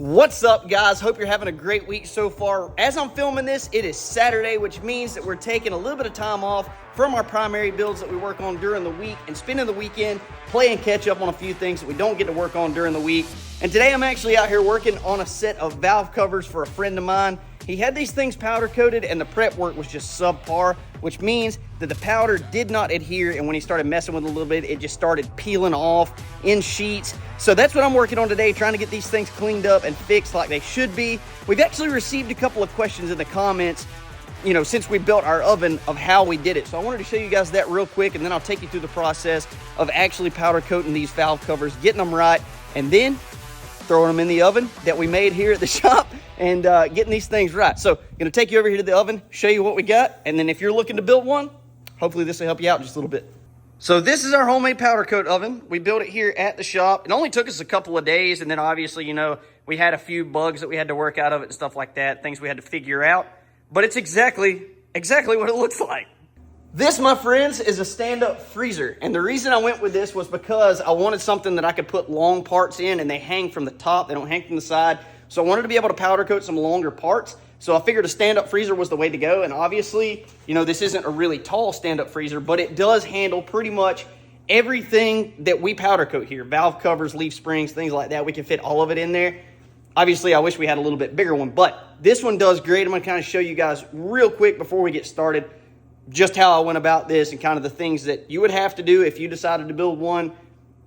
What's up, guys? Hope you're having a great week so far. As I'm filming this, it is Saturday, which means that we're taking a little bit of time off from our primary builds that we work on during the week and spending the weekend playing catch up on a few things that we don't get to work on during the week. And today I'm actually out here working on a set of valve covers for a friend of mine. He had these things powder coated and the prep work was just subpar, which means that the powder did not adhere, and when he started messing with it a little bit, it just started peeling off in sheets. So that's what I'm working on today, trying to get these things cleaned up and fixed like they should be. We've actually received a couple of questions in the comments, since we built our oven, of how we did it. So I wanted to show you guys that real quick, and then I'll take you through the process of actually powder coating these valve covers, getting them right, and then throwing them in the oven that we made here at the shop and getting these things right. So I'm gonna take you over here to the oven, show you what we got, and then if you're looking to build one, hopefully this will help you out just a little bit. So this is our homemade powder coat oven. We built it here at the shop. It only took us a couple of days, and then obviously, we had a few bugs that we had to work out of it and stuff like that, things we had to figure out. But it's exactly what it looks like. This, my friends, is a stand-up freezer. And the reason I went with this was because I wanted something that I could put long parts in, and they hang from the top, they don't hang from the side. So I wanted to be able to powder coat some longer parts. So I figured a stand-up freezer was the way to go. And obviously, this isn't a really tall stand-up freezer, but it does handle pretty much everything that we powder coat here. Valve covers, leaf springs, things like that. We can fit all of it in there. Obviously, I wish we had a little bit bigger one, but this one does great. I'm gonna kind of show you guys real quick before we get started just how I went about this and kind of the things that you would have to do if you decided to build one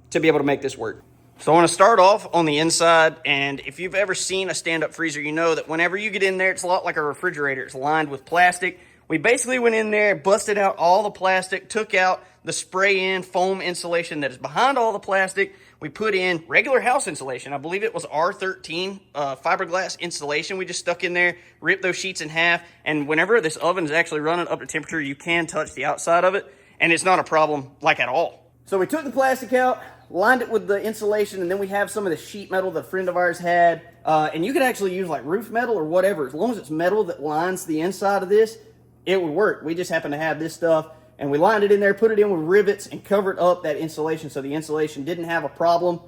to be able to make this work. So I want to start off on the inside, and if you've ever seen a stand-up freezer, you know that whenever you get in there, it's a lot like a refrigerator. It's lined with plastic. We basically went in there, busted out all the plastic, took out the spray-in foam insulation that is behind all the plastic. We put in regular house insulation. I believe it was R13 fiberglass insulation. We just stuck in there, ripped those sheets in half, and whenever this oven is actually running up to temperature, you can touch the outside of it, and it's not a problem like at all. So we took the plastic out, lined it with the insulation, and then we have some of the sheet metal that a friend of ours had. And you could actually use like roof metal or whatever. As long as it's metal that lines the inside of this, it would work. We just happen to have this stuff, and we lined it in there, put it in with rivets, and covered up that insulation so the insulation didn't have a problem,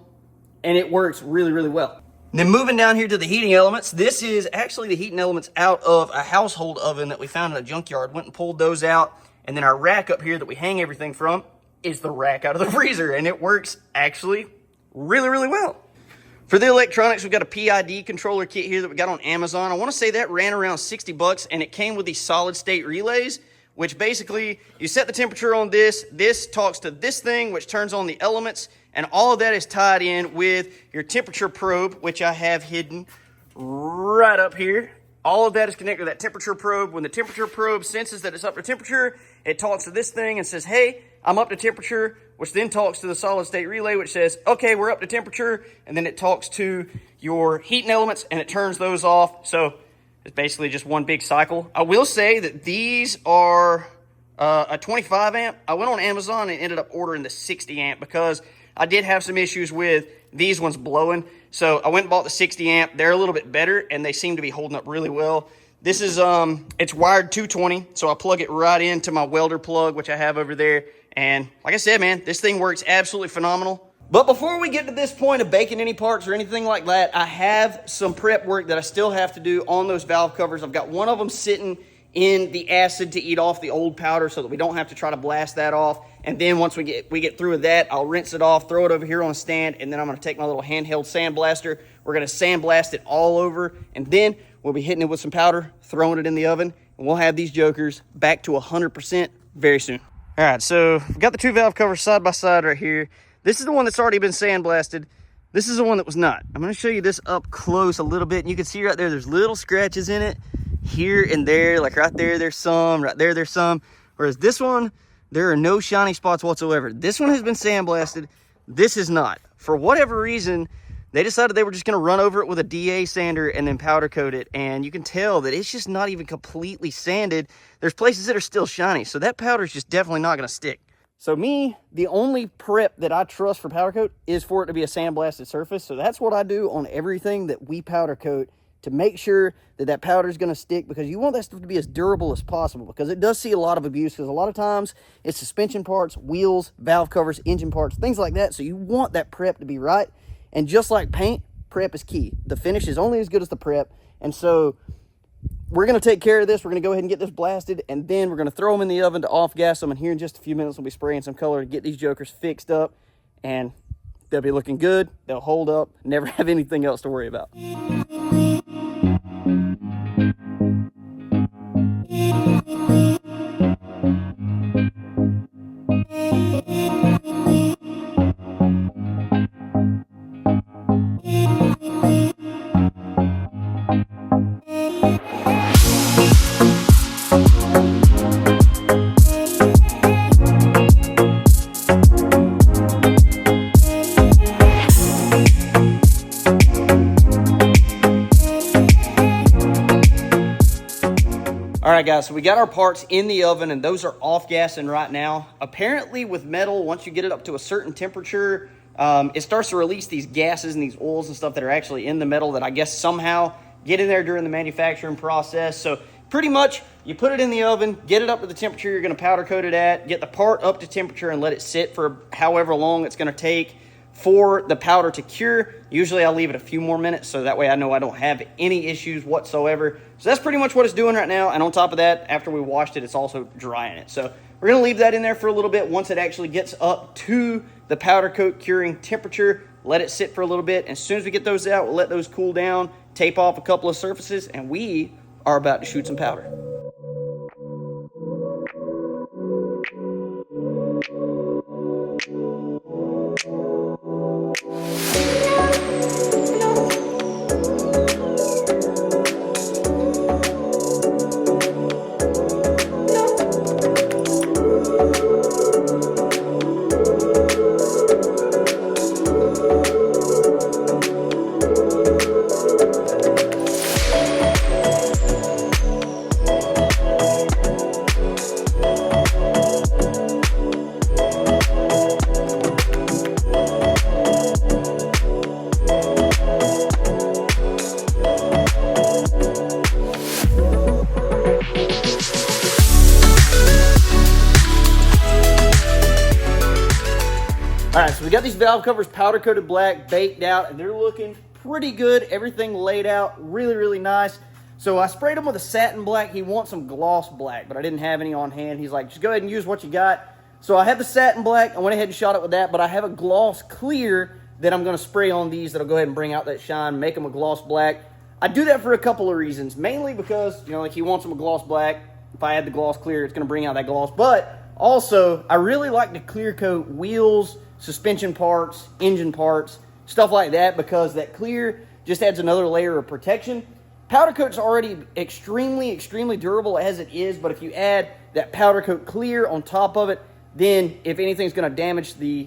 and it works really, really well. Then moving down here to the heating elements, this is actually the heating elements out of a household oven that we found in a junkyard. Went and pulled those out, and then our rack up here that we hang everything from is the rack out of the freezer, and it works actually really, really well. For the electronics, we've got a PID controller kit here that we got on Amazon. I want to say that ran around 60 bucks, and it came with these solid state relays, which basically you set the temperature on this talks to this thing, which turns on the elements, and all of that is tied in with your temperature probe, which I have hidden right up here. All of that is connected to that temperature probe. When the temperature probe senses that it's up to temperature, it talks to this thing and says, hey, I'm up to temperature, which then talks to the solid state relay, which says, okay, we're up to temperature. And then it talks to your heating elements and it turns those off. So it's basically just one big cycle. I will say that these are a 25 amp. I went on Amazon and ended up ordering the 60 amp because I did have some issues with these ones blowing. So I went and bought the 60 amp. They're a little bit better and they seem to be holding up really well. This is, it's wired 220. So I plug it right into my welder plug, which I have over there. And like I said, man, this thing works absolutely phenomenal. But before we get to this point of baking any parts or anything like that, I have some prep work that I still have to do on those valve covers. I've got one of them sitting in the acid to eat off the old powder so that we don't have to try to blast that off. And then once we get through with that, I'll rinse it off, throw it over here on a stand, and then I'm going to take my little handheld sandblaster. We're going to sandblast it all over, and then we'll be hitting it with some powder, throwing it in the oven, and we'll have these jokers back to 100% very soon. All right, so we've got the two valve covers side by side right here. This is the one that's already been sandblasted. This is the one that was not. I'm going to show you this up close a little bit, and you can see right there, there's little scratches in it here and there. Like right there, there's some. Right there, there's some. Whereas this one, there are no shiny spots whatsoever. This one has been sandblasted. This is not. For whatever reason, they decided they were just going to run over it with a DA sander and then powder coat it. And you can tell that it's just not even completely sanded. There's places that are still shiny. So that powder is just definitely not going to stick. So me, the only prep that I trust for powder coat is for it to be a sandblasted surface. So that's what I do on everything that we powder coat to make sure that that powder is going to stick, because you want that stuff to be as durable as possible, because it does see a lot of abuse, because a lot of times it's suspension parts, wheels, valve covers, engine parts, things like that. So you want that prep to be right. And just like paint, prep is key. The finish is only as good as the prep. And so we're going to take care of this. We're going to go ahead and get this blasted, and then we're going to throw them in the oven to off-gas them. And here in just a few minutes, we'll be spraying some color to get these jokers fixed up, and they'll be looking good. They'll hold up, never have anything else to worry about. All right, guys, so we got our parts in the oven, and those are off-gassing right now. Apparently, with metal, once you get it up to a certain temperature, it starts to release these gases and these oils and stuff that are actually in the metal that I guess somehow get in there during the manufacturing process. So pretty much, you put it in the oven, get it up to the temperature you're going to powder coat it at, get the part up to temperature, and let it sit for however long it's going to take for the powder to cure. Usually I'll leave it a few more minutes, so that way I know I don't have any issues whatsoever. So that's pretty much what it's doing right now. And on top of that, after we washed it, it's also drying it. So we're going to leave that in there for a little bit. Once it actually gets up to the powder coat curing temperature, let it sit for a little bit. As soon as we get those out, we'll let those cool down, tape off a couple of surfaces, and we are about to shoot some powder. All right, so we got these valve covers powder coated black, baked out, and they're looking pretty good. Everything laid out really, really nice. So I sprayed them with a satin black. He wants some gloss black, but I didn't have any on hand. He's like, just go ahead and use what you got. So I had the satin black. I went ahead and shot it with that, but I have a gloss clear that I'm going to spray on these that'll go ahead and bring out that shine, make them a gloss black. I do that for a couple of reasons, mainly because, you know, like he wants them a gloss black. If I add the gloss clear, it's going to bring out that gloss. But also, I really like to clear coat wheels, suspension parts, engine parts, stuff like that, because that clear just adds another layer of protection. Powder coat's already extremely durable as it is, but if you add that powder coat clear on top of it, then if anything's going to damage the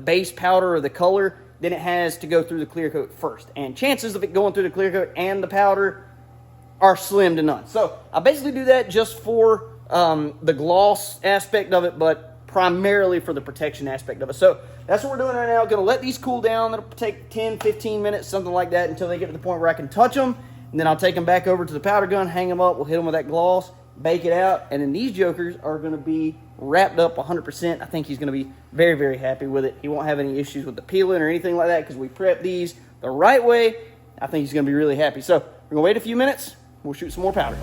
base powder or the color, then it has to go through the clear coat first. And chances of it going through the clear coat and the powder are slim to none. So I basically do that just for the gloss aspect of it, but primarily for the protection aspect of it. So that's what we're doing right now. Going to let these cool down. It'll take 10, 15 minutes, something like that, until they get to the point where I can touch them. And then I'll take them back over to the powder gun, hang them up. We'll hit them with that gloss, bake it out. And then these jokers are going to be wrapped up 100%. I think he's going to be very, very happy with it. He won't have any issues with the peeling or anything like that because we prepped these the right way. I think he's going to be really happy. So we're going to wait a few minutes. We'll shoot some more powder.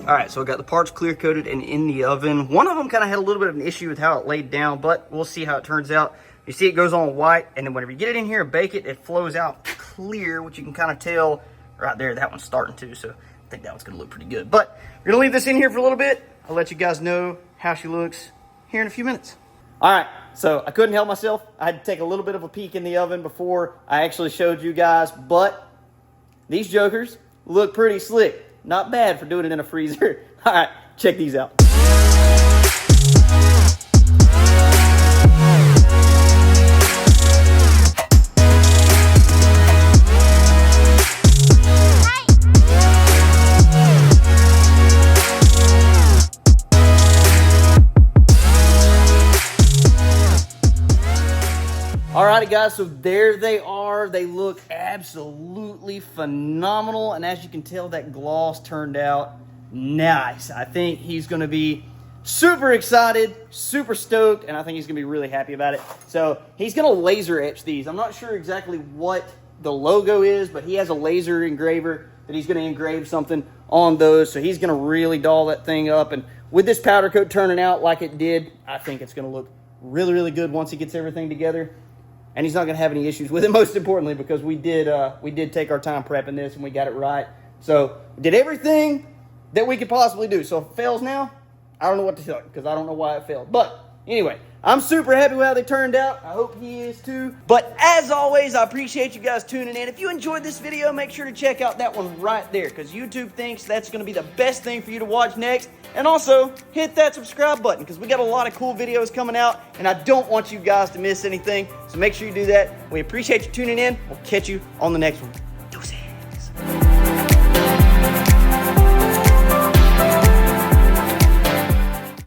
All right, so I got the parts clear coated and in the oven. One of them kind of had a little bit of an issue with how it laid down, but we'll see how it turns out. You see it goes on white, and then whenever you get it in here and bake it, it flows out clear, which you can kind of tell right there. That one's starting to, so I think that one's gonna look pretty good. But we're gonna leave this in here for a little bit. I'll let you guys know how she looks here in a few minutes. All right, so I couldn't help myself. I had to take a little bit of a peek in the oven before I actually showed you guys, but these jokers look pretty slick. Not bad for doing it in a freezer. All right, check these out. Alrighty guys, so there they are. They look absolutely phenomenal. And as you can tell, that gloss turned out nice. I think he's gonna be super excited, super stoked, and I think he's gonna be really happy about it. So he's gonna laser etch these. I'm not sure exactly what the logo is, but he has a laser engraver that he's gonna engrave something on those. So he's gonna really doll that thing up. And with this powder coat turning out like it did, I think it's gonna look really, really good once he gets everything together. And he's not going to have any issues with it, most importantly, because we did take our time prepping this and we got it right. So we did everything that we could possibly do. So if it fails now, I don't know what to tell you because I don't know why it failed. But anyway, I'm super happy with how they turned out. I hope he is too. But as always, I appreciate you guys tuning in. If you enjoyed this video, make sure to check out that one right there because YouTube thinks that's going to be the best thing for you to watch next. And also, hit that subscribe button because we got a lot of cool videos coming out and I don't want you guys to miss anything. So make sure you do that. We appreciate you tuning in. We'll catch you on the next one.